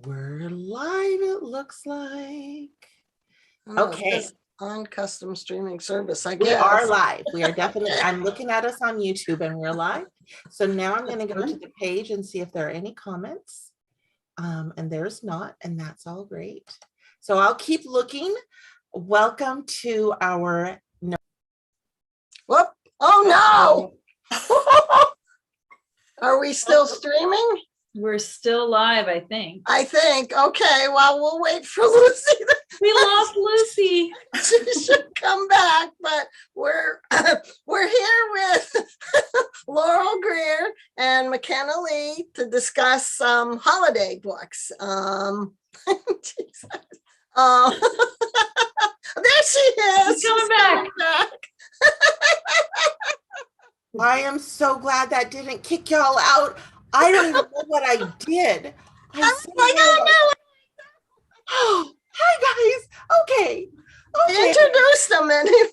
We're live, it looks like. Oh, Okay. On custom streaming service, I We guess. are live. We are definitely, I'm looking at us on YouTube and we're live. So now I'm going to go to the page and see if there are any comments. And there's not, and that's all great. So I'll keep looking. Welcome to our. Whoop. Oh no! Are we still streaming? We're still live, I think. I think. Okay, well, we'll wait for Lucy. We lost Lucy. She should come back, but we're here with Laurel, Greer, and Makenna Lee to discuss some holiday books. Jesus. There she is. She's coming back. I am so glad that didn't kick y'all out. I don't even know what I did. Oh, hi guys. Okay. Introduce them anyway.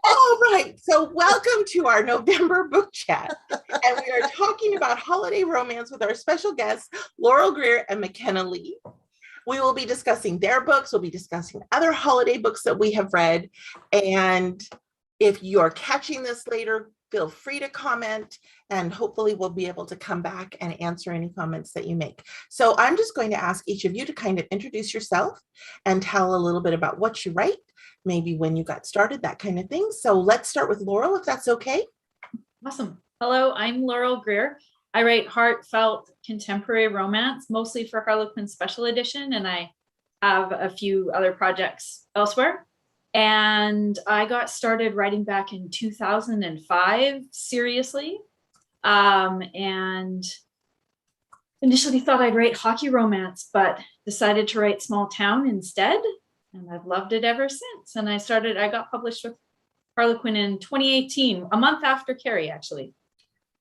All right. So welcome to our November book chat. And we are talking about holiday romance with our special guests, Laurel Greer and Makenna Lee. We will be discussing their books. We'll be discussing other holiday books that we have read. And if you're catching this later, feel free to comment, and hopefully we'll be able to come back and answer any comments that you make. So I'm just going to ask each of you to kind of introduce yourself and tell a little bit about what you write, maybe when you got started, that kind of thing. So let's start with Laurel, if that's okay. Awesome. Hello, I'm Laurel Greer. I write heartfelt contemporary romance, mostly for Harlequin Special Edition, and I have a few other projects elsewhere. And I got started writing back in 2005, seriously. And initially thought I'd write hockey romance, but decided to write small town instead. And I've loved it ever since. And I got published with Harlequin in 2018, a month after Carrie, actually,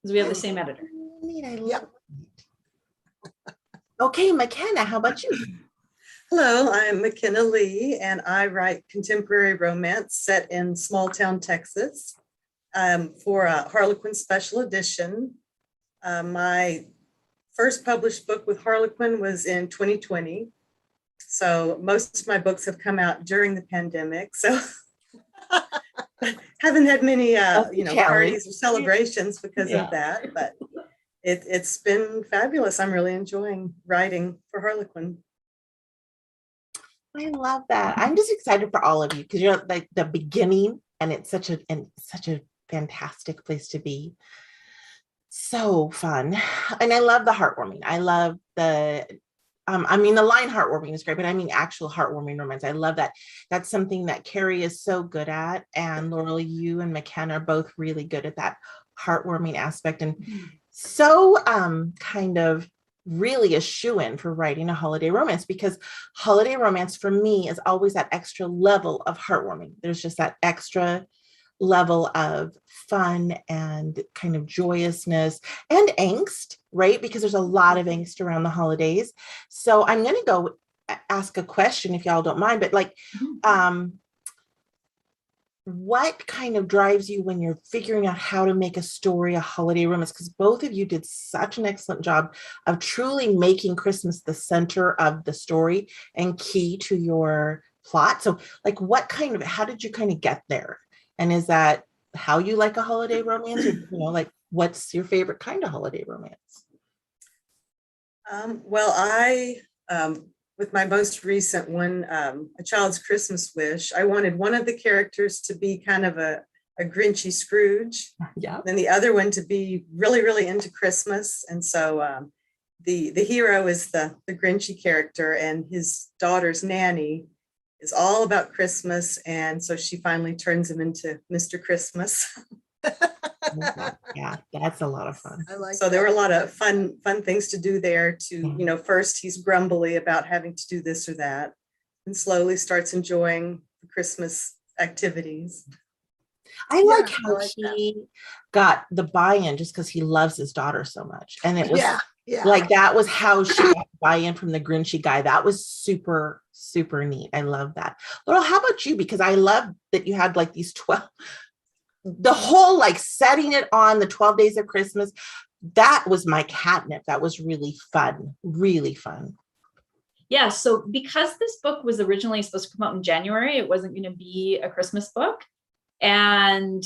because we have the same editor. I love it. Okay, Makenna, how about you? Hello, I'm Makenna Lee, and I write contemporary romance set in small town Texas for Harlequin Special Edition. My first published book with Harlequin was in 2020. So most of my books have come out during the pandemic. So haven't had many parties or celebrations because of that, but it's been fabulous. I'm really enjoying writing for Harlequin. I love that. I'm just excited for all of you because you're like the beginning, and it's such a fantastic place to be. So fun. And I love the heartwarming. I love the the line heartwarming is great, but I mean actual heartwarming romance. I love that. That's something that Carrie is so good at, and Laurel, you and Makenna are both really good at that heartwarming aspect, and so kind of really a shoo-in for writing a holiday romance, because holiday romance for me is always that extra level of heartwarming. There's just that extra level of fun and kind of joyousness and angst, right? Because there's a lot of angst around the holidays. So I'm going to go ask a question if y'all don't mind, but like, what kind of drives you when you're figuring out how to make a story a holiday romance? Because both of you did such an excellent job of truly making Christmas the center of the story and key to your plot. So like, how did you kind of get there? And is that how you like a holiday romance? Or, like, what's your favorite kind of holiday romance? With my most recent one, A Child's Christmas Wish, I wanted one of the characters to be kind of a Grinchy Scrooge. Yeah. Then the other one to be really, really into Christmas. And so the hero is the Grinchy character, and his daughter's nanny is all about Christmas. And so she finally turns him into Mr. Christmas. Yeah, that's a lot of fun. So there were a lot of fun things to do there. First he's grumbly about having to do this or that, and slowly starts enjoying the Christmas activities. I like how he got the buy-in just because he loves his daughter so much. And it was like, that was how she got buy-in from the Grinchy guy. That was super, super neat. I love that. Laurel, how about you? Because I love that you had like these 12, the whole like setting it on the 12 days of Christmas. That was my catnip. That was really fun. Really fun. Yeah, so because this book was originally supposed to come out in January, it wasn't going to be a Christmas book. And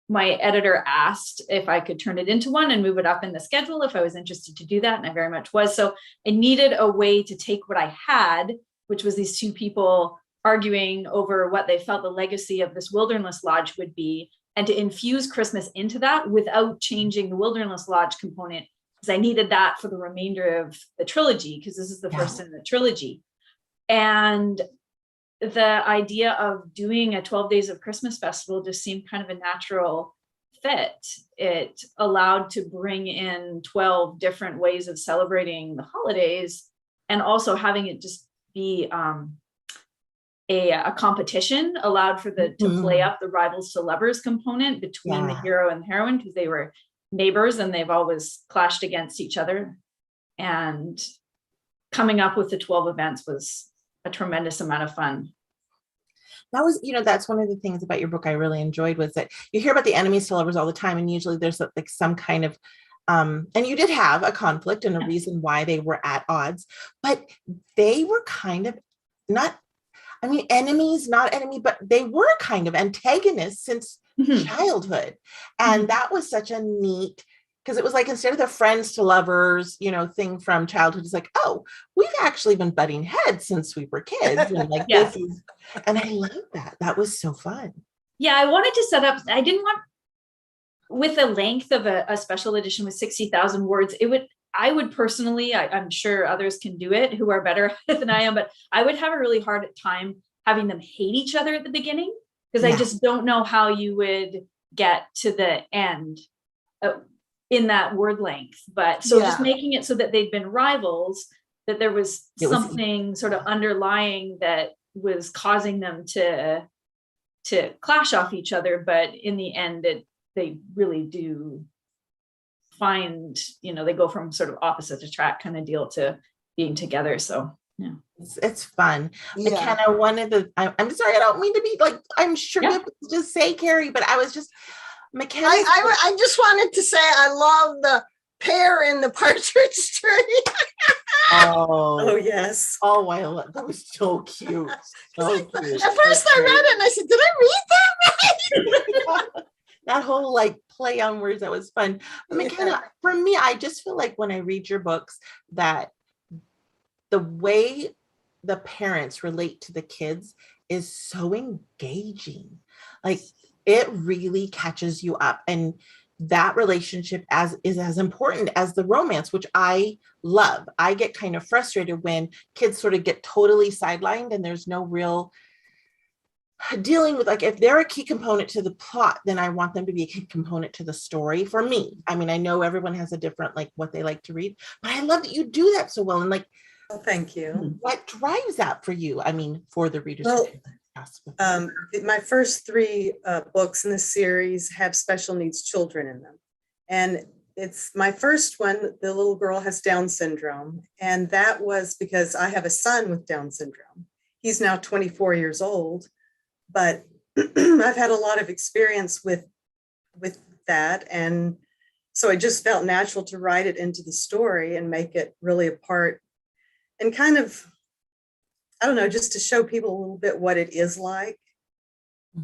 my editor asked if I could turn it into one and move it up in the schedule if I was interested to do that. And I very much was. So I needed a way to take what I had, which was these two people arguing over what they felt the legacy of this Wilderness Lodge would be, and to infuse Christmas into that without changing the Wilderness Lodge component, because I needed that for the remainder of the trilogy, because this is the first in the trilogy. And the idea of doing a 12 Days of Christmas festival just seemed kind of a natural fit. It allowed to bring in 12 different ways of celebrating the holidays, and also having it just be a competition allowed for to play up the rivals to lovers component between the hero and the heroine, because they were neighbors and they've always clashed against each other. And coming up with the 12 events was a tremendous amount of fun. That was, that's one of the things about your book I really enjoyed, was that you hear about the enemies to lovers all the time, and usually there's like some kind of and you did have a conflict and a reason why they were at odds, but they were kind of not, enemies, not enemy, but they were kind of antagonists since childhood. And that was such a neat, because it was like, instead of the friends to lovers, thing from childhood, it's like, oh, we've actually been butting heads since we were kids. And like, this is, and I love that. That was so fun. Yeah, I wanted to set up, I didn't want, with the length of a special edition with 60,000 words, I would personally, I'm sure others can do it who are better than I am, but I would have a really hard time having them hate each other at the beginning, because I just don't know how you would get to the end in that word length. But so just making it so that they've been rivals, that there was something sort of underlying that was causing them to clash off each other. But in the end, they really do find, they go from sort of opposite attract kind of deal to being together. So yeah, it's fun. Makenna, one of the, I'm sorry, I don't mean to be like, I'm sure you just say Carrie, but I was just, Makenna. I just wanted to say I love the pear in the partridge tree. Oh yes. Oh, I love that. Was so cute. So cute. At first I read it and I said, did I read that right? That whole like play on words, that was fun. But Makenna, for me, I just feel like when I read your books, that the way the parents relate to the kids is so engaging. Like, it really catches you up, and that relationship is as important as the romance, which I love. I get kind of frustrated when kids sort of get totally sidelined and there's no real dealing with, like, if they're a key component to the plot, then I want them to be a key component to the story for me. I know everyone has a different, like, what they like to read, but I love that you do that so well. And like, well, thank you. What drives that for you? For the readers. Well, my first three books in the series have special needs children in them. And it's my first one, the little girl has Down syndrome. And that was because I have a son with Down syndrome. He's now 24 years old, but I've had a lot of experience with that. And so it just felt natural to write it into the story and make it really a part, and kind of, I don't know, just to show people a little bit what it is like.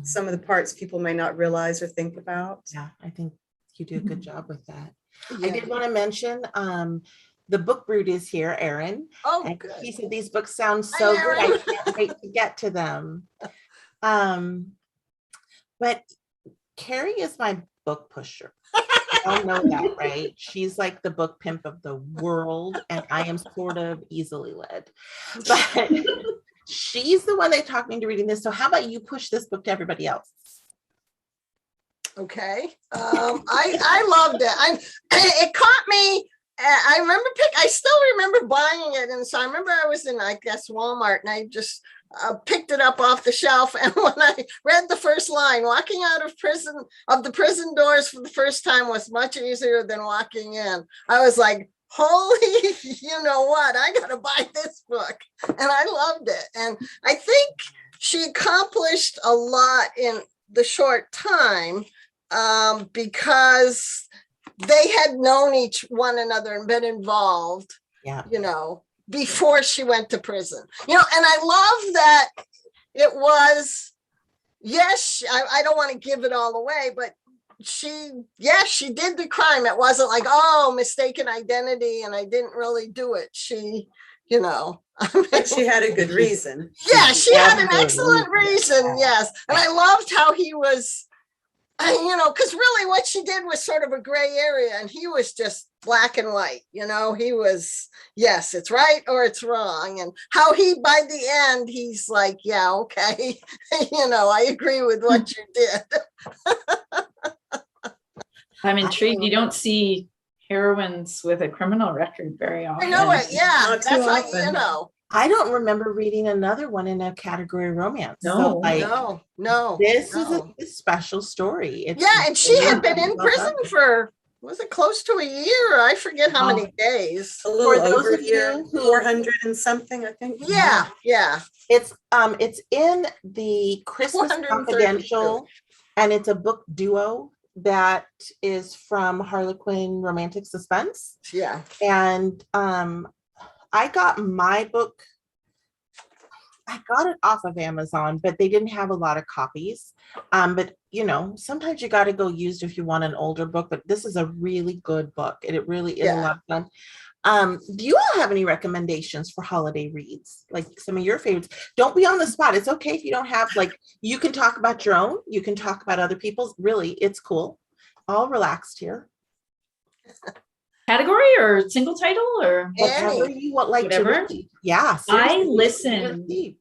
Some of the parts people may not realize or think about. Yeah, I think you do a good job with that. Yeah. I did want to mention the book brood is here, Aaron. Oh, and good. He said these books sound so good. I can't wait to get to them. But Carrie is my book pusher. I know that, right? She's like the book pimp of the world, and I am sort of easily led. But she's the one that talked me into reading this. So how about you push this book to everybody else? Okay. I loved it. It caught me. I still remember buying it. And so I remember I was in, I guess, Walmart, and I just picked it up off the shelf. And when I read the first line, walking out of the prison doors for the first time was much easier than walking in. I was like, holy, you know what? I got to buy this book. And I loved it. And I think she accomplished a lot in the short time because they had known one another and been involved, before she went to prison. And I love that it was, yes, I don't want to give it all away, but she did the crime. It wasn't like, oh, mistaken identity and I didn't really do it. She, But she had a good reason. yeah, she had an excellent reason. Yes. And I loved how he was, because really what she did was sort of a gray area and he was just black and white. He was, yes, it's right or it's wrong. And how he, by the end, he's like, yeah, okay. I agree with what you did. I'm intrigued. You don't see heroines with a criminal record very often. I know it. Yeah. Not That's too like, often. I don't remember reading another one in a category romance. No. No. This is a special story. Yeah, and she had been in prison for, was it close to a year? I forget how many days. A little For those over a of year, you who- 400 and something, I think. Yeah. It's in the Christmas 432. Confidential, and it's a book duo that is from Harlequin Romantic Suspense. Yeah. And I got my book, I got it off of Amazon, but they didn't have a lot of copies. But sometimes you got to go used if you want an older book, but this is a really good book. And it really is a lot of fun. Do you all have any recommendations for holiday reads? Like some of your favorites? Don't be on the spot. It's okay if you don't have, you can talk about your own, you can talk about other people's. Really, it's cool. All relaxed here. Category or single title or Whatever you want, whatever. to read. Yeah. I seriously. listened.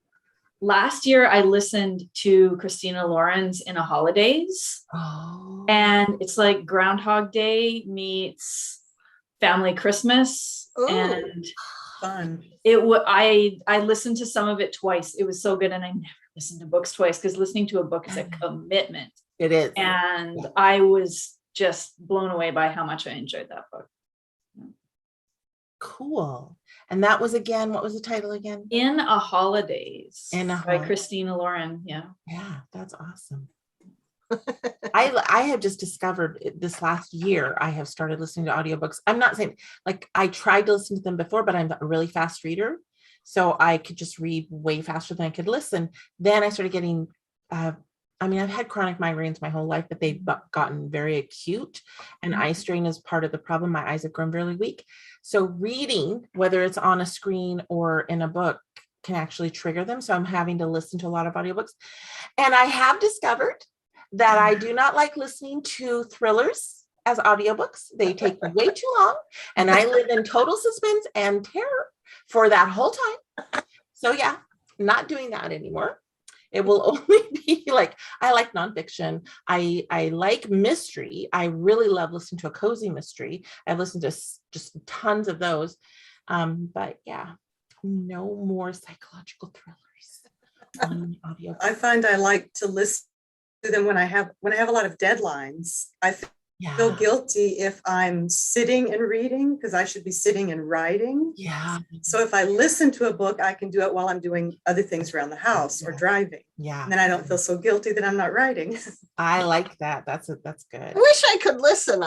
Last year, I listened to Christina Lauren's In a Holidays, Oh. and it's like Groundhog Day meets Family Christmas, Ooh. and Fun. I listened to some of it twice. It was so good, and I never listened to books twice because listening to a book is a commitment. It is. And I was just blown away by how much I enjoyed that book. Cool. And that was again, what was the title again? In a Holidays In a by Holidays. Christina Lauren. Yeah. Yeah, that's awesome. I have just discovered this last year, I have started listening to audiobooks. I'm not saying I tried to listen to them before, but I'm a really fast reader. So I could just read way faster than I could listen. Then I started getting, I've had chronic migraines my whole life, but they've gotten very acute, and eye strain is part of the problem. My eyes have grown really weak. So reading, whether it's on a screen or in a book, can actually trigger them. So I'm having to listen to a lot of audiobooks. And I have discovered that I do not like listening to thrillers as audiobooks. They take way too long, and I live in total suspense and terror for that whole time. So yeah, not doing that anymore. It will only be I like nonfiction. I like mystery. I really love listening to a cozy mystery. I've listened to just tons of those. But yeah, no more psychological thrillers on audio. I find I like to listen to them when I have a lot of deadlines. I feel guilty if I'm sitting and reading because I should be sitting and writing. Yeah. So if I listen to a book, I can do it while I'm doing other things around the house or driving. Yeah. And then I don't feel so guilty that I'm not writing. I like that. That's good. I wish I could listen.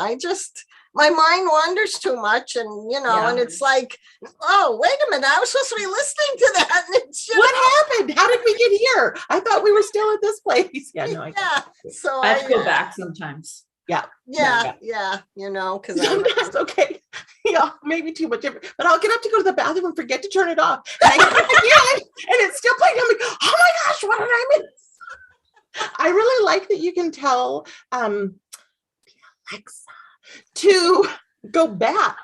My mind wanders too much, and and it's like, oh, wait a minute, I was supposed to be listening to that. And it's what happened? How did we get here? I thought we were still at this place. Yeah, no, so I have to go back sometimes. Yeah. Because sometimes okay. Yeah, maybe too much, but I'll get up to go to the bathroom and forget to turn it off. And I get again, and it's still playing. I'm like, oh my gosh, what did I miss? I really like that you can tell Alexa to go back,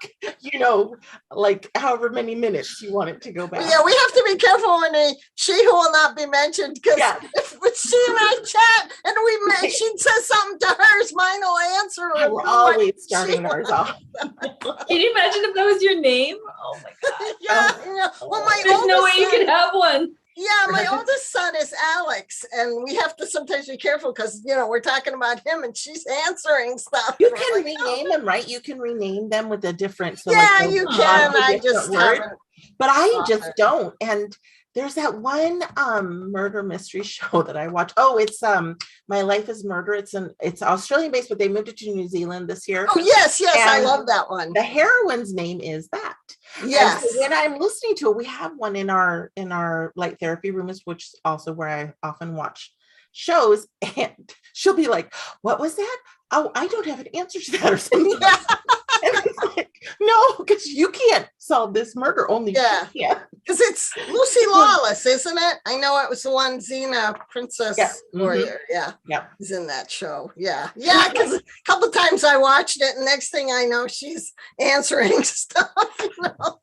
however many minutes you want it to go back. Yeah, we have to be careful when she who will not be mentioned, because if she and I chat and she says something to hers, mine will answer. We're always starting ours off. Can you imagine if that was your name? Oh my God. Yeah. Well, there's no way you could have one. Yeah, my oldest son is Alex, and we have to sometimes be careful because we're talking about him, and she's answering stuff. You can rename them, right? You can rename them with a different. So you can. I just haven't. But I just don't. And there's that one murder mystery show that I watch. Oh, it's My Life is Murder. It's Australian based, but they moved it to New Zealand this year. Oh yes, and I love that one. The heroine's name is that. Yes. And so when I'm listening to it, we have one in our light therapy rooms, which is also where I often watch shows, and she'll be like, "What was that? Oh, I don't have an answer to that," or something. Yeah. And it's like, no, because you can't solve this murder. Only Yeah. she can. Because it's Lucy Lawless, isn't it? I know it was the one Xena, Princess Yeah. Warrior. Yeah. Yeah. Is in that show. Yeah. Yeah. Because a couple times I watched it, and next thing I know, she's answering stuff. You know?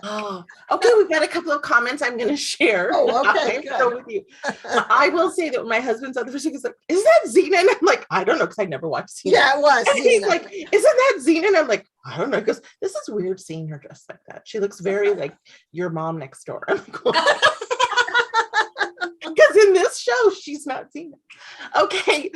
Oh, okay. We've got a couple of comments I'm going to share. Oh, okay, I'm good. so with you. I will say that when my husband's on the first, he's like, "Is that Xena?" And I'm like, "I don't know," because I never watched Xena. Yeah, it was. And he's Xena. like, "Isn't that Xena?" And I'm like, "I don't know." He goes, "This is weird seeing her dressed like that. She looks very like your mom next door." I'm like, because in this show, she's not Xena. Okay.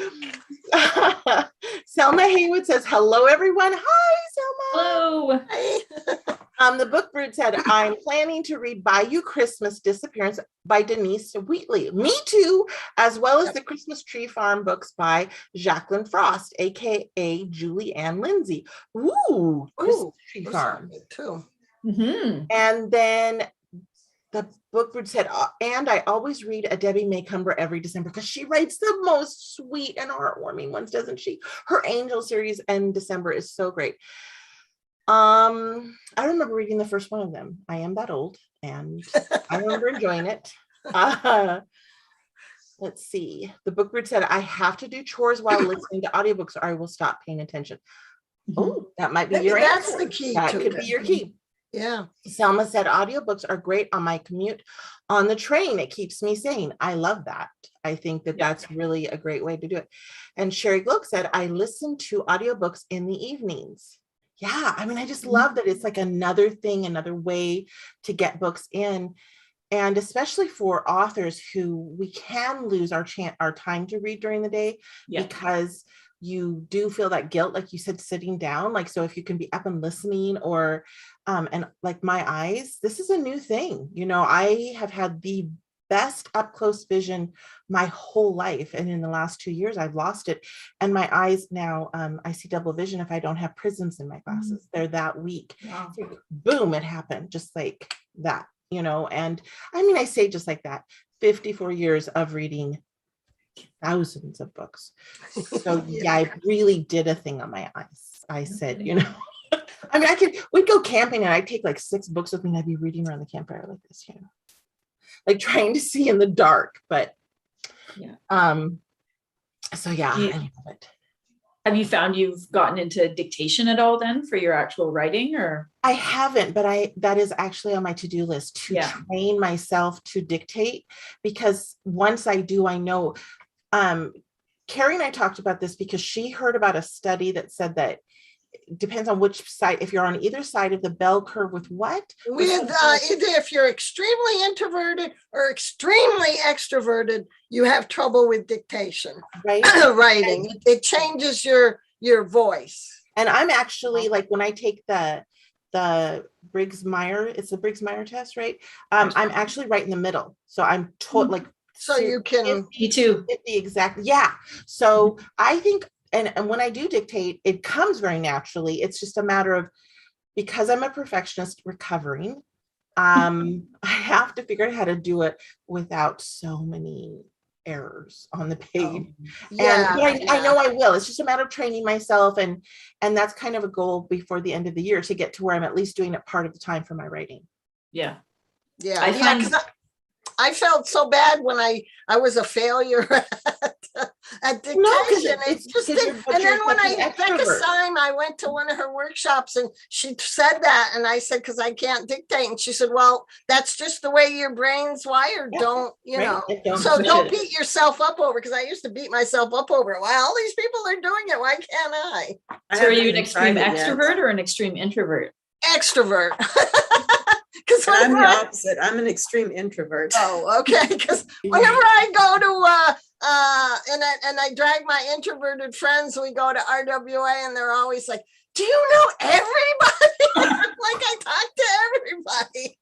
Selma Haywood says, "Hello, everyone." Hi, Selma. Hello. The book brood said, "I'm planning to read Bayou Christmas Disappearance by Denise Wheatley. Me too, as well as the Christmas Tree Farm books by Jacqueline Frost, aka Julie Ann Lindsay." Ooh, Christmas Tree Farm. Too. Mhm. And then the book brood said, "And I always read a Debbie May Cumber every December because she writes the most sweet and heartwarming ones, doesn't she? Her Angel series in December is so great." I remember reading the first one of them. I am that old, and I remember enjoying it. Let's see. The book brood said, "I have to do chores while listening to audiobooks or I will stop paying attention." Oh, that might be Maybe your that's answer. the key That to could it. be your key. Yeah. Selma said, "Audiobooks are great on my commute on the train. It keeps me sane." I love that. I think that that's really a great way to do it. And Sherry Glock said, "I listen to audiobooks in the evenings." Yeah, I mean, I just love that it's like another thing, another way to get books in. And especially for authors who we can lose our time to read during the day because you do feel that guilt, like you said, sitting down. Like, so if you can be up and listening, or and like my eyes, this is a new thing. You know, I have had the best up close vision my whole life, and in the last 2 years I've lost it, and my eyes now, I see double vision if I don't have prisms in my glasses. They're that weak. Wow. So, boom, it happened just like that, you know. And I mean, I say just like that, 54 years of reading thousands of books. So yeah, I really did a thing on my eyes. I said, you know, I mean, we'd go camping and I'd take like 6 books with me and I'd be reading around the campfire like this, you know, like trying to see in the dark. But so yeah, I love it. Have you found you've gotten into dictation at all then for your actual writing, or? I haven't, but that is actually on my to-do list to train myself to dictate, because once I do, I know. Carrie and I talked about this because she heard about a study that said that it depends on which side, if you're on either side of the bell curve with what? With either if you're extremely introverted or extremely extroverted, you have trouble with dictation, right? Writing. It changes your voice. And I'm actually, like, when I take the Briggs-Meyer, it's the Briggs-Meyer test, right? I'm actually right in the middle. So I'm like, so you can 50 exactly. Yeah. So I think, and when I do dictate, it comes very naturally. It's just a matter of, because I'm a perfectionist recovering, I have to figure out how to do it without so many errors on the page. I know I will. It's just a matter of training myself, and that's kind of a goal before the end of the year, to get to where I'm at least doing it part of the time for my writing. I felt so bad when I was a failure at dictation. It's just and then when Becca Syme, I went to one of her workshops and she said that, and I said, because I can't dictate, and she said, well, that's just the way your brain's wired. Don't don't beat yourself up over, because I used to beat myself up over it. Well, all these people are doing it, why can't I? So are you an extreme extrovert or an extreme introvert? Extrovert. I'm the opposite. I'm an extreme introvert. Oh, okay. Because whenever I go to and I drag my introverted friends, we go to RWA, and they're always like, "Do you know everybody?" Like, I talk to everybody.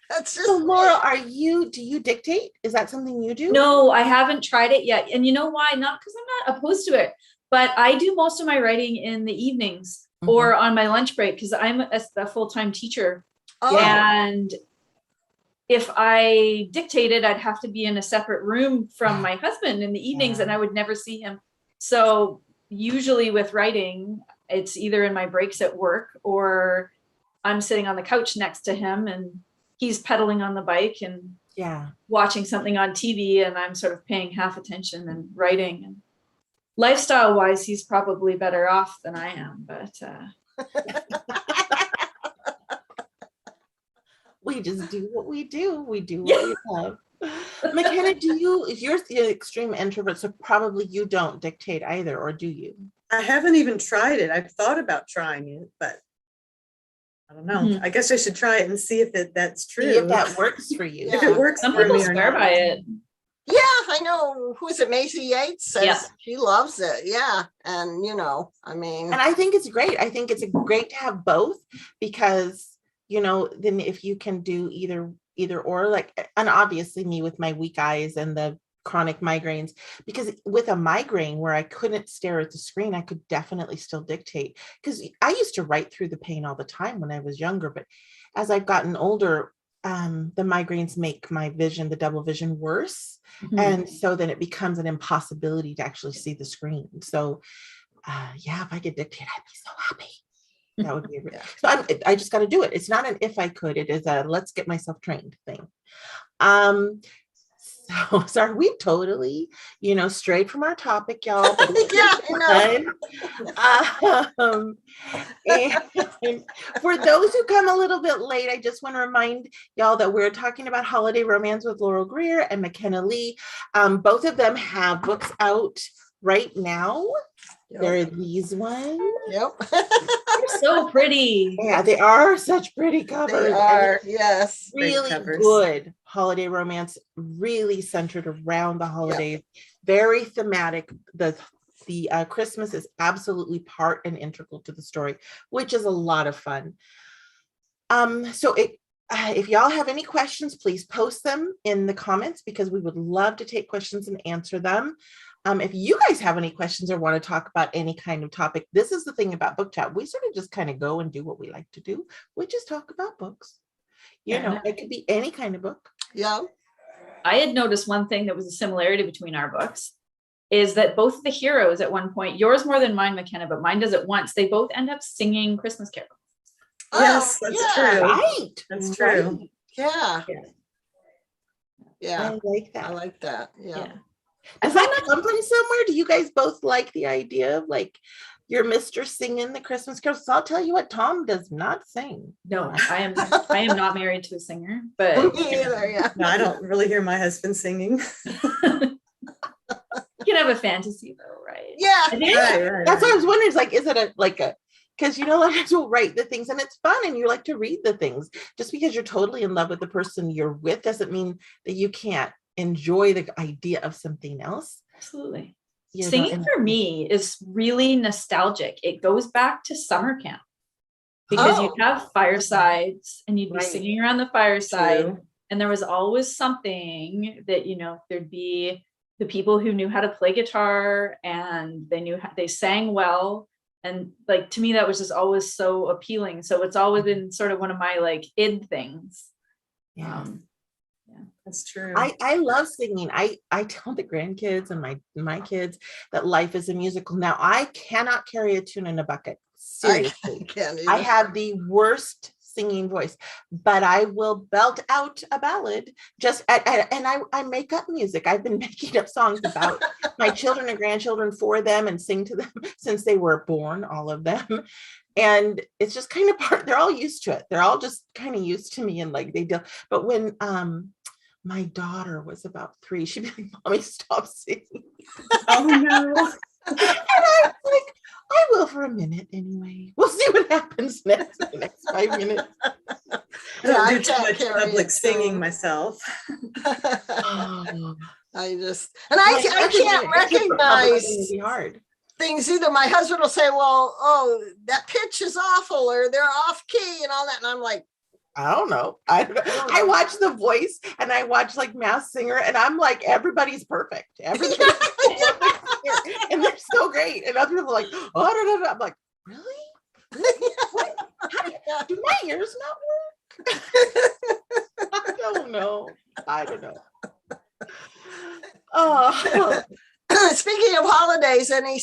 That's just. So Laurel, do you dictate? Is that something you do? No, I haven't tried it yet. And you know why? Not because I'm not opposed to it, but I do most of my writing in the evenings. or on my lunch break, because I'm a full-time teacher. Oh, And if I dictated, I'd have to be in a separate room from my husband in the evenings, and I would never see him. So usually with writing, it's either in my breaks at work, or I'm sitting on the couch next to him and he's pedaling on the bike and watching something on TV, and I'm sort of paying half attention and writing. And lifestyle wise, he's probably better off than I am, but we just do what we do. We do what we love. Makenna, you're the extreme introvert, so probably you don't dictate either, or do you? I haven't even tried it. I've thought about trying it, but I don't know. I guess I should try it and see if that's true. See if that works for you. If it works some for people me or swear not. by it. yeah, I know. Who is it? Macy Yates says she loves it. Yeah. And, I mean. And I think it's great. I think it's great to have both, because, then if you can do either or, like, and obviously me with my weak eyes and the chronic migraines, because with a migraine where I couldn't stare at the screen, I could definitely still dictate, because I used to write through the pain all the time when I was younger. But as I've gotten older, the migraines make my vision, the double vision, worse. And so then it becomes an impossibility to actually see the screen. So if I could dictate, I'd be so happy. That would be so I just got to do it. It's not an if I could, it is a let's get myself trained thing. So sorry, we totally, strayed from our topic, y'all. But and for those who come a little bit late, I just want to remind y'all that we're talking about Holiday Romance with Laurel Greer and Makenna Lee. Both of them have books out right now. They're these ones. Yep. They're so pretty. Yeah, they are such pretty covers. They are, yes. Really good holiday romance, really centered around the holidays. Very thematic. The Christmas is absolutely part and integral to the story, which is a lot of fun. So if y'all have any questions, please post them in the comments, because we would love to take questions and answer them. If you guys have any questions or want to talk about any kind of topic, this is the thing about Book Chat. We sort of just kind of go and do what we like to do, which is talk about books. It could be any kind of book. Yeah. I had noticed one thing that was a similarity between our books is that both of the heroes at one point, yours more than mine, Makenna, but mine does it once, they both end up singing Christmas carols. Yes, that's true. Right. That's true. Right. Yeah. Yeah. I like that. I like that. Yeah. Does that come from somewhere? Do you guys both like the idea of like your mistress singing the Christmas carols? So I'll tell you what, Tom does not sing. No, I am not married to a singer, but Me either, yeah. No, I don't really hear my husband singing. you can have a fantasy though, right? Yeah. Right. That's what I was wondering. Is like, is it because a lot of times we'll write the things and it's fun and you like to read the things. Just because you're totally in love with the person you're with doesn't mean that you can't enjoy the idea of something else. Absolutely. Singing for me is really nostalgic. It goes back to summer camp, because you'd have firesides and you'd be singing around the fireside. True. And there was always something that, there'd be the people who knew how to play guitar and they sang well. And like, to me, that was just always so appealing. So it's always been sort of one of my like id things. Yeah. That's true. I love singing. I tell the grandkids and my kids that life is a musical. Now, I cannot carry a tune in a bucket. Seriously. I have the worst singing voice, but I will belt out a ballad and I make up music. I've been making up songs about my children and grandchildren for them and sing to them since they were born, all of them. And it's just kind of they're all used to it. They're all just kind of used to me, and like they do. But when my daughter was about 3, she'd be like, "Mommy, stop singing." Oh no. And I was like, "I will for a minute anyway. We'll see what happens next in the next 5 minutes." I don't do too much public singing myself. I can't recognize things either. My husband will say, "Well, that pitch is awful," or "they're off key," and all that. And I'm like, I don't know. I watch The Voice and I watch like Masked Singer, and I'm like, everybody's perfect. Everybody's perfect. And they're so great. And other people are like, "Oh, no." I'm like, really? What? Do my ears not work? I don't know. Oh, Speaking of holidays, any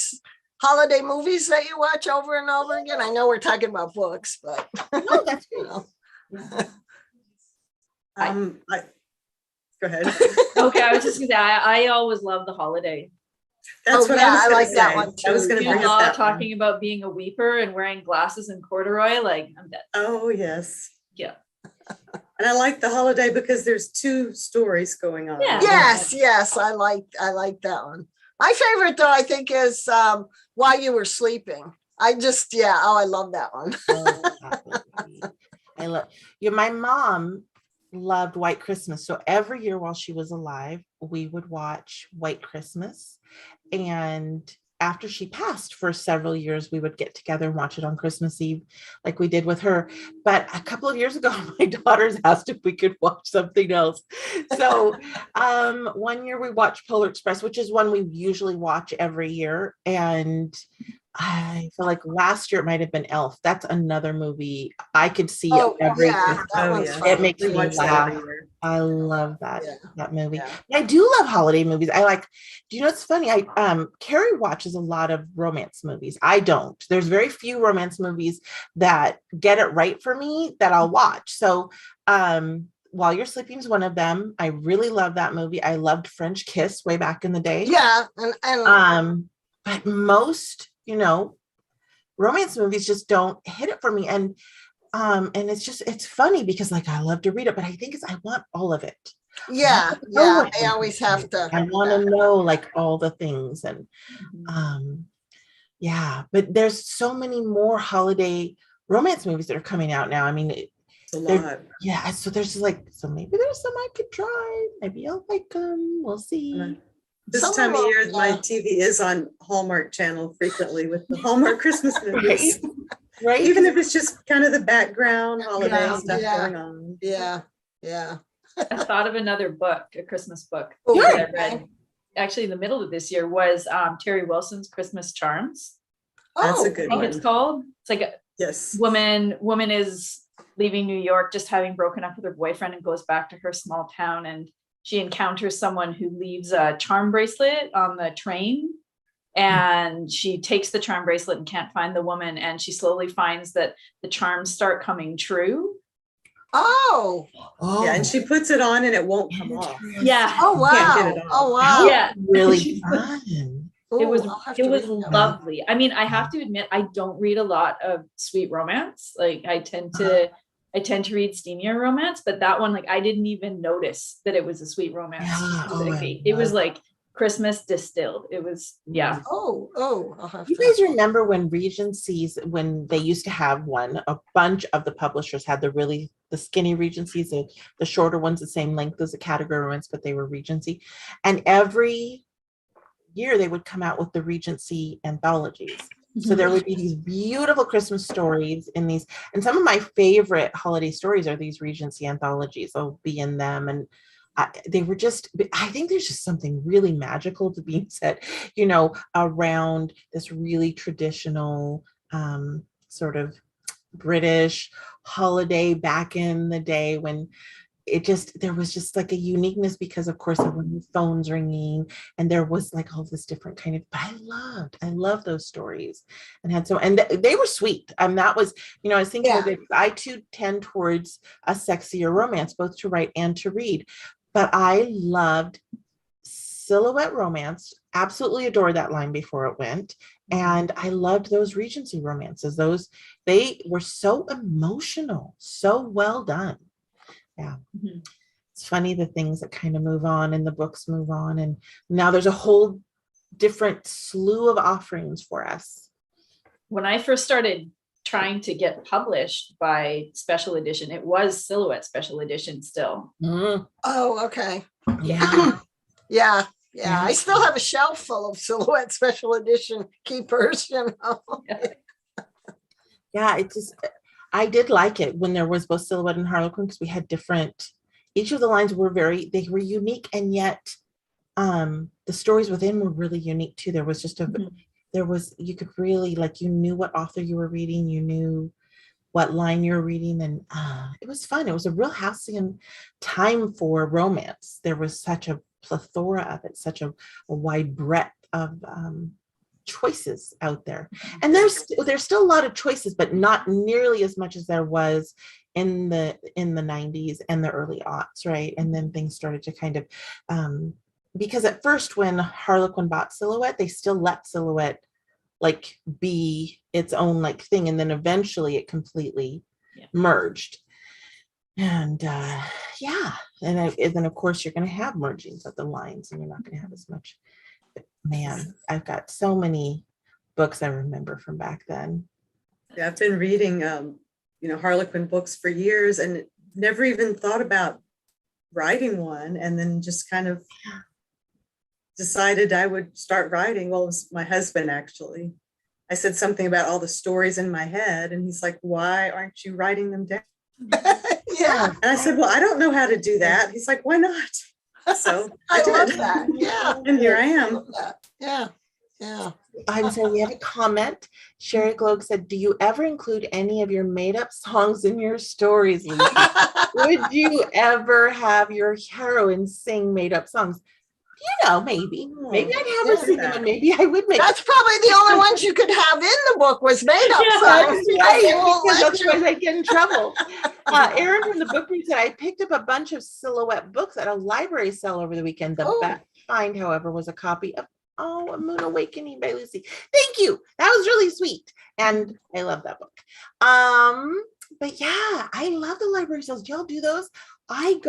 holiday movies that you watch over and over again? I know we're talking about books, but no, that's you good. know. Go ahead. Okay, I was just gonna say, I always love the holiday. That's Oh, what yeah, I was I gonna like that say. one I was too. gonna You bring up love that one. talking about being a weeper and wearing glasses and corduroy, like I'm dead. Oh, yes. Yeah. And I like the holiday because there's two stories going on. Yeah. Yes, I like that one. My favorite though, I think, is While You Were Sleeping. I love that one. Oh, I love you. My mom loved White Christmas. So every year while she was alive, we would watch White Christmas. And after she passed for several years, we would get together and watch it on Christmas Eve, like we did with her. But a couple of years ago, my daughters asked if we could watch something else. So one year we watched Polar Express, which is one we usually watch every year. And I feel like last year it might have been Elf. That's another movie I could see every yeah, that Oh, one's yeah. fun. It makes We me watch that laugh. every year. I love that Yeah. movie. Yeah. And I do love holiday movies. Do you know what's funny? Carrie watches a lot of romance movies. I don't. There's very few romance movies that get it right for me that I'll watch. So While You're Sleeping is one of them. I really love that movie. I loved French Kiss way back in the day. Yeah, and But most, romance movies just don't hit it for me. And it's funny because like I love to read it, but I think I want all of it. yeah, they always have to. I want to know like all the things. And but there's so many more holiday romance movies that are coming out now. I mean, It's a lot. yeah, so there's so maybe there's some I could try. Maybe I'll like them. We'll see. This Some time of of them, year, my TV is on Hallmark Channel frequently with the Hallmark Christmas Right? movies. Right? Even if it's just kind of the background holiday Yeah, stuff yeah. going on. Yeah. I thought of another book, a Christmas book Oh, that I okay. read actually in the middle of this year was Terry Wilson's Christmas Charms. That's a Oh, good I think one. it's called. It's like a Yes. woman is leaving New York, just having broken up with her boyfriend, and goes back to her small town, and she encounters someone who leaves a charm bracelet on the train, and she takes the charm bracelet and can't find the woman, and she slowly finds that the charms start coming true. Oh, Yeah, and she puts it on and it won't come off. Yeah. oh Can't get wow. it off. Oh wow. Yeah. Really fun. Ooh, It was I'll have to read that one. lovely. I mean, I have to admit, I don't read a lot of sweet romance. Like I tend to read steamier romance, but that one, like I didn't even notice that it was a sweet romance. Yeah. Oh, I It was love like Christmas distilled. It was, yeah. Oh, I'll have You to. guys remember when Regencies, when they used to have one, a bunch of the publishers had the skinny Regencies, the shorter ones, the same length as the category ones, but they were Regency. And every year they would come out with the Regency anthologies. So there would be these beautiful Christmas stories in these. And some of my favorite holiday stories are these Regency anthologies. I'll be in them. And they were just, I think there's just something really magical to being set, around this really traditional sort of British holiday back in the day when there was just like a uniqueness because of course there were new phones ringing and there was like all this different kind of, but I loved those stories and they were sweet. That was, I was thinking of it. I too tend towards a sexier romance, both to write and to read, but I loved silhouette romance, absolutely adored that line before it went. And I loved those Regency romances. They were so emotional, so well done. Yeah. Mm-hmm. It's funny the things that kind of move on and the books move on. And now there's a whole different slew of offerings for us. When I first started trying to get published by special edition, it was Silhouette special edition still. Mm. Oh, okay. Yeah. Yeah. I still have a shelf full of Silhouette special edition keepers, Yeah, it's just, I did like it when there was both Silhouette and Harlequin because we had each of the lines they were unique, and yet the stories within were really unique too. There was just you could really, like, you knew what author you were reading, you knew what line you're reading, and it was fun. It was a real halcyon time for romance. There was such a plethora of it, such a wide breadth of choices out there. And there's still a lot of choices, but not nearly as much as there was in the 90s and the early aughts, right? And then things started to kind of because at first when Harlequin bought Silhouette, they still let Silhouette like be its own like thing, and then eventually it completely merged. And yeah, and then of course you're going to have mergings of the lines, and you're not going to have as much. But man, I've got so many books I remember from back then. Yeah, I've been reading Harlequin books for years and never even thought about writing one, and then just kind of decided I would start writing. Well, it was my husband, actually. I said something about all the stories in my head, and he's like, why aren't you writing them down? Yeah. And I said, well, I don't know how to do that. He's like, why not? So I love did. that. Yeah. And here I am. Yeah. Yeah. I'm sorry, we have a comment. Sherry Globe said, do you ever include any of your made-up songs in your stories, Lisa? Would you ever have your heroine sing made-up songs? Maybe I'd have her sing them, and maybe I would make. That's probably the only ones you could have in the book was made up songs. Right, because otherwise I'd get in trouble. Erin from the book room said, I picked up a bunch of Silhouette books at a library sale over the weekend. The best find, however, was a copy of A Moon Awakening by Lucy. Thank you. That was really sweet. And I love that book. But yeah, I love the library sales. Do y'all do those? I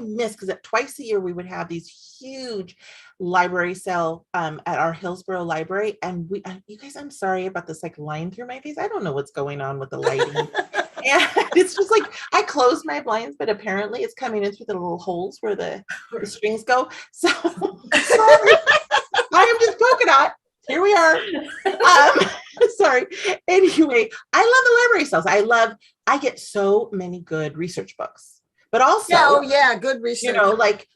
miss, because at twice a year we would have these huge library sale at our Hillsborough library. And you guys, I'm sorry about this like line through my face. I don't know what's going on with the lighting. And it's just like I closed my blinds, but apparently it's coming in through the little holes where the strings go. So sorry. I am just polka dot. Here we are. Sorry. Anyway, I love the library sales. I get so many good research books. But also, good research. Like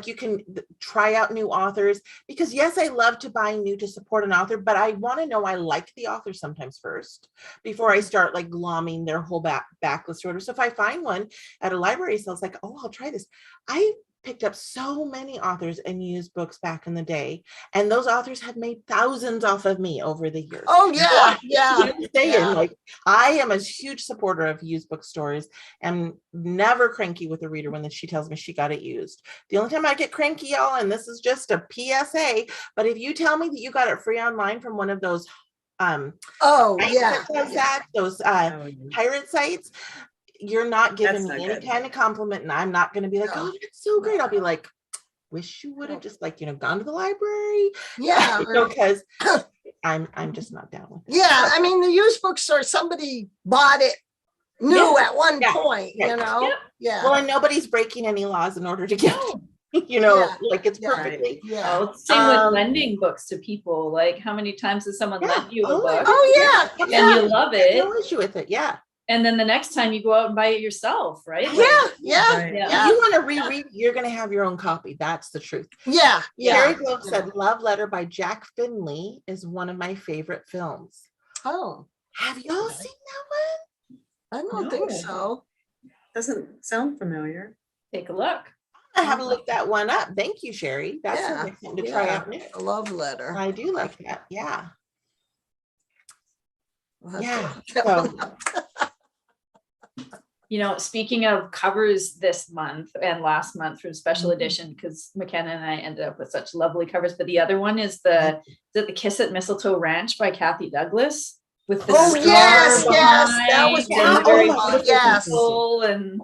you can try out new authors, because yes, I love to buy new to support an author, but I want to know I like the author sometimes first before I start like glomming their whole backlist order. So if I find one at a library sale, it's like, I'll try this. I picked up so many authors and used books back in the day, and those authors have made thousands off of me over the years. Like I am a huge supporter of used bookstores, and never cranky with a reader when she tells me she got it used. The only time I get cranky, y'all, and this is just a PSA, but if you tell me that you got it free online from one of those those pirate sites, you're not giving me any kind of compliment, and I'm not going to be like, oh, that's so great. I'll be like, wish you would have just gone to the library. Yeah. Because I'm just not down with it. Yeah. I mean, the used bookstore, somebody bought it new at one point, Yeah. Yeah. Well, and nobody's breaking any laws in order to get like it's perfectly. Yeah. Same with lending books to people. Like, how many times has someone lent you a book? And you love it. No issue with it. Yeah. And then the next time you go out and buy it yourself, right? If you want to reread, you're going to have your own copy. That's the truth. Yeah. Carrie Globe said, Love Letter by Jack Finley is one of my favorite films. Oh. Have y'all seen that one? I don't think so. Doesn't sound familiar. Take a look. I have to look that one up. Thank you, Sherry. That's something to try out new. A love letter. I do like that. Yeah. Yeah. So, speaking of covers this month and last month from special edition, because Makenna and I ended up with such lovely covers, but the other one is the Kiss at Mistletoe Ranch by Kathy Douglas. With the yes, that was beautiful. Yes, and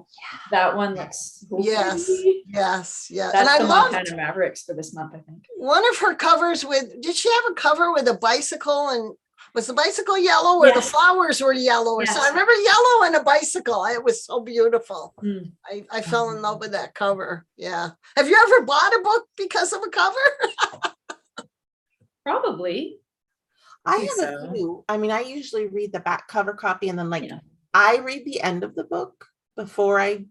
that one looks so pretty. Yes. That's and I love Montana Mavericks for this month, I think. One of her covers did she have a cover with a bicycle, and was the bicycle yellow or the flowers were yellow? Or so I remember yellow and a bicycle. It was so beautiful. I fell in love with that cover. Yeah. Have you ever bought a book because of a cover? Probably. I have a few. I mean, I usually read the back cover copy, and then I read the end of the book before I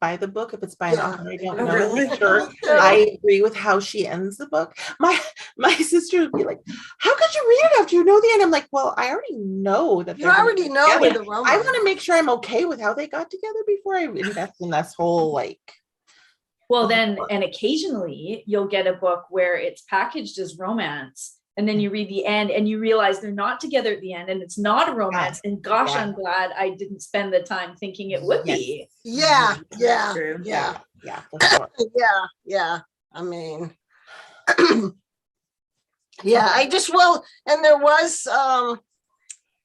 by the book. If it's by an Yeah. author I don't Oh, know, really? make sure Me too. I agree with how she ends the book. My sister would be like, "How could you read it after you know the end?" I'm like, "Well, I already know that You they're gonna already get know with together. the I romance. want to make sure I'm okay with how they got together before I invest in this whole like." Well, then, and occasionally you'll get a book where it's packaged as romance, and then you read the end and you realize they're not together at the end and it's not a romance. And gosh, Yeah. I'm glad I didn't spend the time thinking it would be. Yeah, yeah, True. yeah, Yeah, for sure. yeah. I mean, yeah, I just will, and there was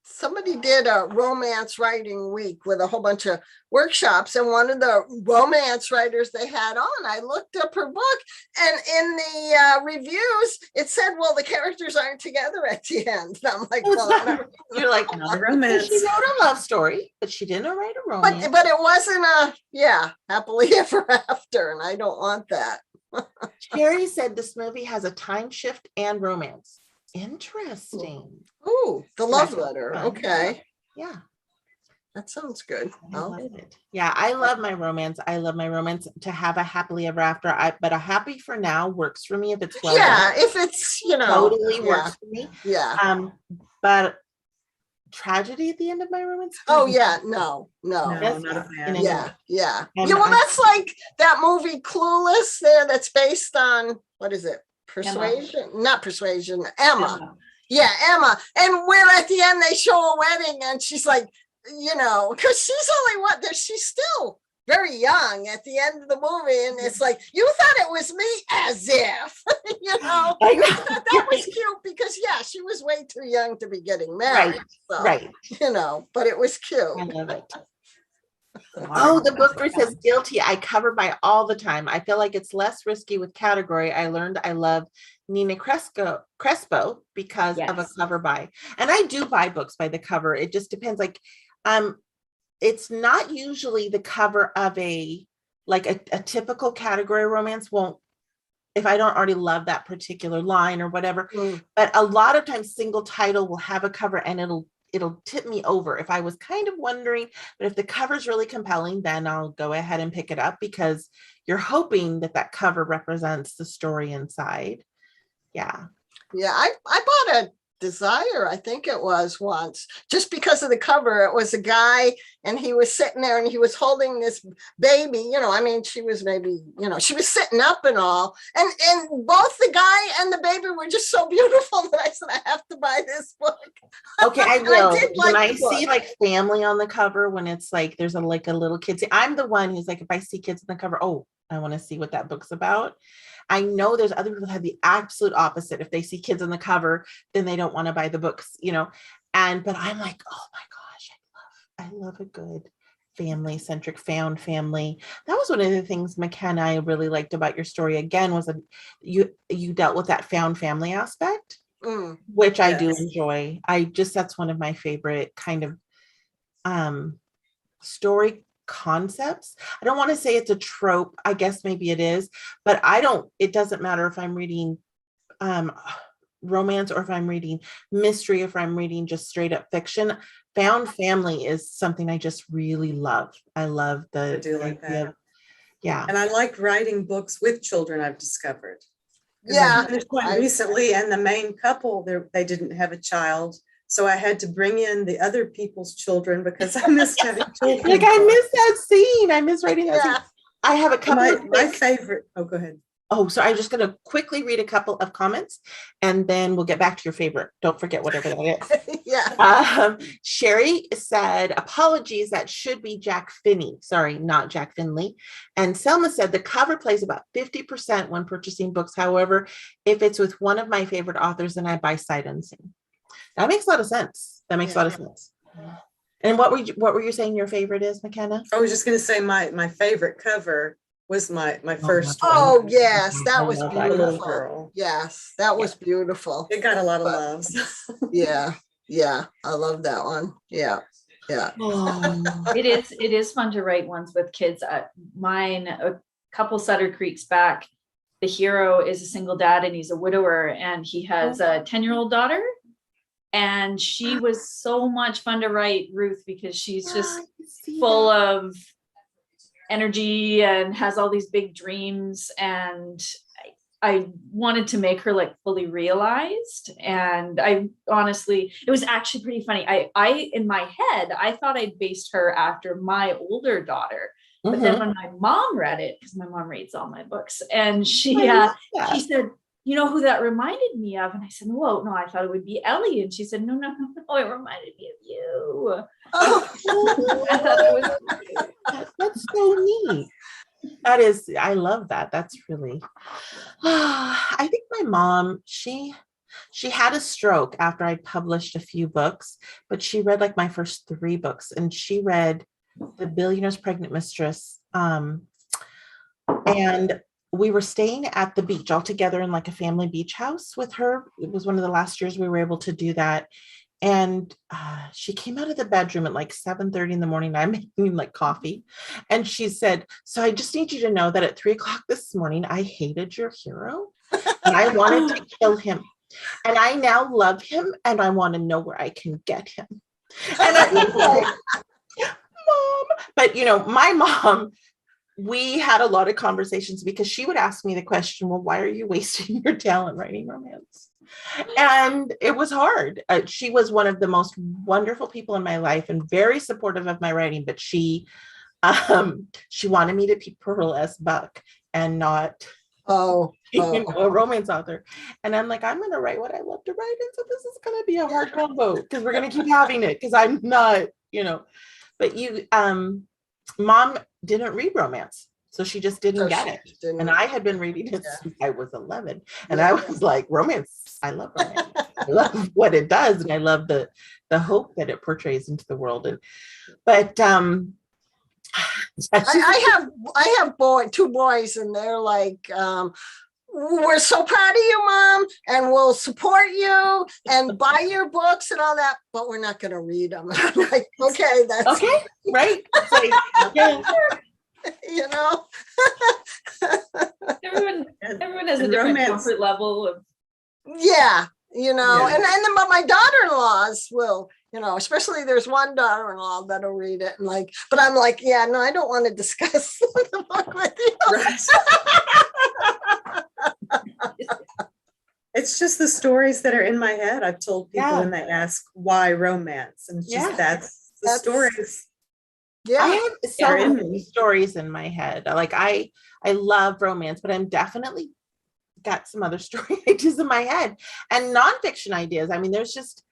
somebody did a romance writing week with a whole bunch of workshops, and one of the romance writers they had on, I looked up her book, and in the reviews it said, well, the characters aren't together at the end. And I'm like, Well, it's well, not- you're like, Not a well, romance. she wrote a love story, but she didn't write a romance. but it wasn't a happily ever after, and I don't want that. Carrie said this movie has a time shift and romance. Interesting. Ooh, the love That's letter. fun. Okay, Yeah. that sounds good. I Oh, love it. Yeah, I love my romance. I love my romance to have a happily ever after. But a happy for now works for me if it's well yeah, done. if it's Totally yeah, works for me. yeah. But tragedy at the end of my romance. Oh yeah, no. No, Yes, not a fan. Yeah, yeah. And Yeah, well, I- that's like that movie Clueless there that's based on, what is it? Persuasion? Not Persuasion, Emma. Yeah, Emma. And where at the end they show a wedding and she's like, because she's only she's still very young at the end of the movie. And it's like, you thought it was me, as if, I know. that was cute because, yeah, she was way too young to be getting married. So, Right. but it was cute. I love it. Oh, the book where it says guilty, I cover by all the time. I feel like it's less risky with category. I learned I love Nina Crespo because of a Yes. cover by. And I do buy books by the cover. It just depends. Like, it's not usually the cover of a typical category romance won't, if I don't already love that particular line or whatever. But a lot of times single title will have a cover and it'll tip me over if I was kind of wondering. But if the cover's really compelling, then I'll go ahead and pick it up because you're hoping that cover represents the story inside. Yeah. Yeah, I bought a Desire, I think it was once, just because of the cover. It was a guy and he was sitting there and he was holding this baby, I mean, she was maybe, she was sitting up and all. And both the guy and the baby were just so beautiful that I said, I have to buy this book. Okay, I will. did When like I the book. see like family on the cover, when it's like there's a little kid. See, I'm the one who's like, if I see kids on the cover, oh, I want to see what that book's about. I know there's other people that have the absolute opposite. If they see kids on the cover, then they don't want to buy the books, but I'm like, oh my gosh, I love a good family-centric found family. That was one of the things, Makenna, I really liked about your story again, was that you dealt with that found family aspect, which I do Yes. enjoy. That's one of my favorite kind of story concepts. I don't want to say it's a trope. I guess maybe it is, but it doesn't matter if I'm reading romance or if I'm reading mystery, if I'm reading just straight up fiction. Found family is something I just really love. I love I do like that. Yeah. And I like writing books with children, I've discovered. 'Cause Yeah, I finished one recently, and the main couple, they didn't have a child. So I had to bring in the other people's children because I missed having children. Like I miss that scene. I miss writing that scene. I have a couple of my favorite. Oh, go ahead. Oh, so I'm just going to quickly read a couple of comments and then we'll get back to your favorite. Don't forget whatever that is. Yeah. Sherry said, apologies, that should be Jack Finney. Sorry, not Jack Finley. And Selma said, the cover plays about 50% when purchasing books. However, if it's with one of my favorite authors, then I buy sight unseen. That makes a lot of sense. That makes a lot of sense. And what were you saying your favorite is, Makenna? I was just going to say my favorite cover was my first one. Oh yes, that was love that beautiful. Little girl. Yes, that was beautiful. It got a lot of loves. Yeah, I love that one. Yeah. It is fun to write ones with kids. Mine, a couple Sutter Creeks back, the hero is a single dad and he's a widower and he has a 10-year-old daughter. And she was so much fun to write, Ruth, because she's just full of energy and has all these big dreams. And I wanted to make her like fully realized. And I honestly, it was actually pretty funny. I in my head, I thought I based her after my older daughter. But then when my mom read it, because my mom reads all my books, and she said, you know who that reminded me of? And I said, whoa, no, I thought it would be Ellie. And she said, no, it reminded me of you. Oh. I thought it was That's so neat. That is, I love that. That's really, I think my mom, she had a stroke after I published a few books, but she read like my first 3 books, and she read The Billionaire's Pregnant Mistress. And we were staying at the beach all together in like a family beach house with her. It was one of the last years we were able to do that. And she came out of the bedroom at like 7:30 in the morning. I'm making like coffee. And she said, so I just need you to know that at 3:00 this morning, I hated your hero and I wanted to kill him. And I now love him and I want to know where I can get him. And I was like, Mom. But, my mom, we had a lot of conversations because she would ask me the question, well, why are you wasting your talent writing romance? And it was hard. She was one of the most wonderful people in my life and very supportive of my writing, but she wanted me to be Pearl S. Buck and not a romance author. And I'm like, I'm going to write what I love to write. And so this is going to be a hard combo because we're going to keep having it because I'm not, but Mom didn't read romance. So she just didn't get it. And I had been reading it since I was 11. And I was like, romance, I love romance. I love what it does. And I love the hope that it portrays into the world. But I have 2 boys, and they're like, we're so proud of you, Mom, and we'll support you and buy your books and all that, but we're not going to read them. I'm like, okay, that's okay, right? It's like, yeah. Everyone has a different comfort level of and then my daughter-in-laws will, especially there's one daughter-in-law that'll read it, and like, but I'm like, yeah, no, I don't want to discuss the book with you. It's just the stories that are in my head. I've told people when they ask why romance, and it's just that's the stories. Yeah, I have so many stories in my head. Like I love romance, but I'm definitely got some other story ideas in my head and nonfiction ideas. I mean, there's just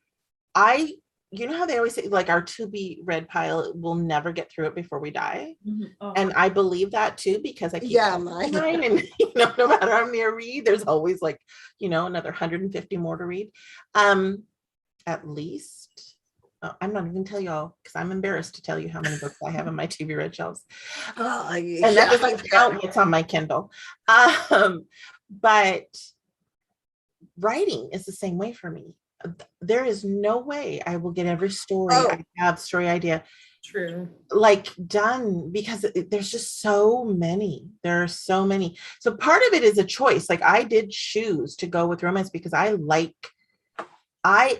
you know how they always say like our to be read pile, we'll never get through it before we die. And I believe that too, because I keep mine and no matter how many I read, there's always like another 150 more to read, at least. I'm not even tell y'all because I'm embarrassed to tell you how many books I have on my TV read shelves. And that doesn't count what's on my Kindle. But writing is the same way for me. There is no way I will get every story I have, story idea, like done, because there's just so many. There are so many. So part of it is a choice. Like I did choose to go with romance because I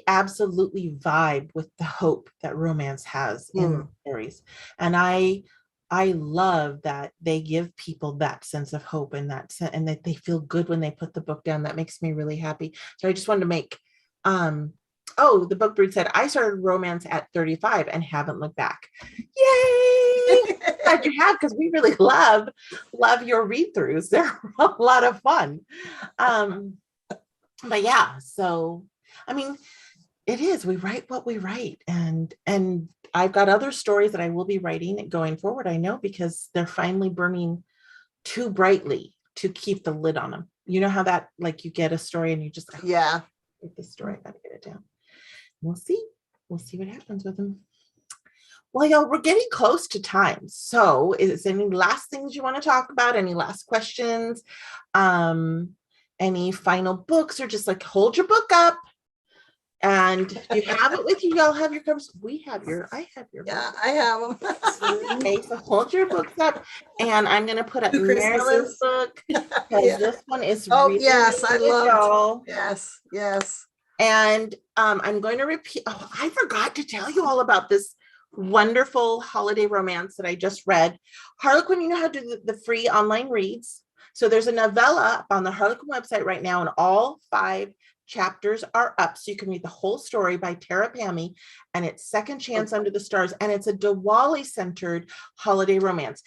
absolutely vibe with the hope that romance has in stories. And I love that they give people that sense of hope and and that they feel good when they put the book down. That makes me really happy. So I just wanted to make, the book brood said, I started romance at 35 and haven't looked back. Yay! Glad you have, because we really love your read-throughs. They're a lot of fun. But yeah, so I mean, it is, we write what we write, and I've got other stories that I will be writing going forward. I know, because they're finally burning too brightly to keep the lid on them. You know how that, like, you get a story and you just get the story, I gotta get it down. We'll see what happens with them. Well, y'all, we're getting close to time. So is there any last things you want to talk about? Any last questions? Any final books, or just like hold your book up? And if you have it with you, y'all have your covers. I have your yeah, I have them. Okay, so hold your books up, and I'm gonna put up Marilyn's book, because this one is really I love it. Yes. And I'm going to repeat. Oh, I forgot to tell you all about this wonderful holiday romance that I just read. Harlequin, you know how to do the free online reads. So there's a novella up on the Harlequin website right now, and all 5 chapters are up. So you can read the whole story by Tara Pammy, and it's Second Chance Under the Stars. And it's a Diwali centered holiday romance.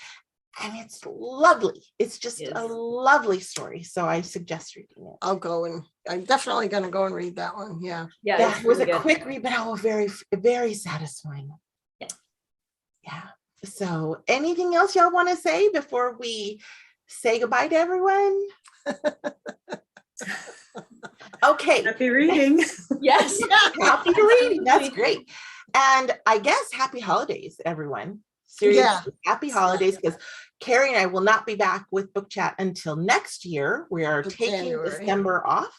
And it's lovely. It's just Yes. a lovely story. So I suggest reading it. I'm definitely going to go and read that one. Yeah. Yeah, Yeah, it's it was really a good. quick read, but very, very satisfying. Yeah. Yeah. So anything else y'all want to say before we say goodbye to everyone? Okay. Happy reading. Yes. Happy reading. That's great. And I guess happy holidays, everyone. Seriously, Yeah. happy holidays, because Carrie and I will not be back with book chat until next year. We are taking January. December off.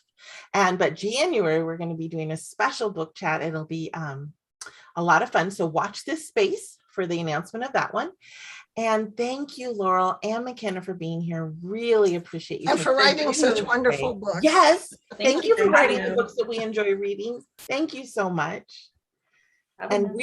But January, we're going to be doing a special book chat. It'll be a lot of fun. So watch this space for the announcement of that one. And thank you, Laurel and Makenna, for being here. Really appreciate you. And for writing reading such them wonderful today. books. Yes. Thank you for Thank writing you. the books that we enjoy reading. Thank you so much. Have a And nice-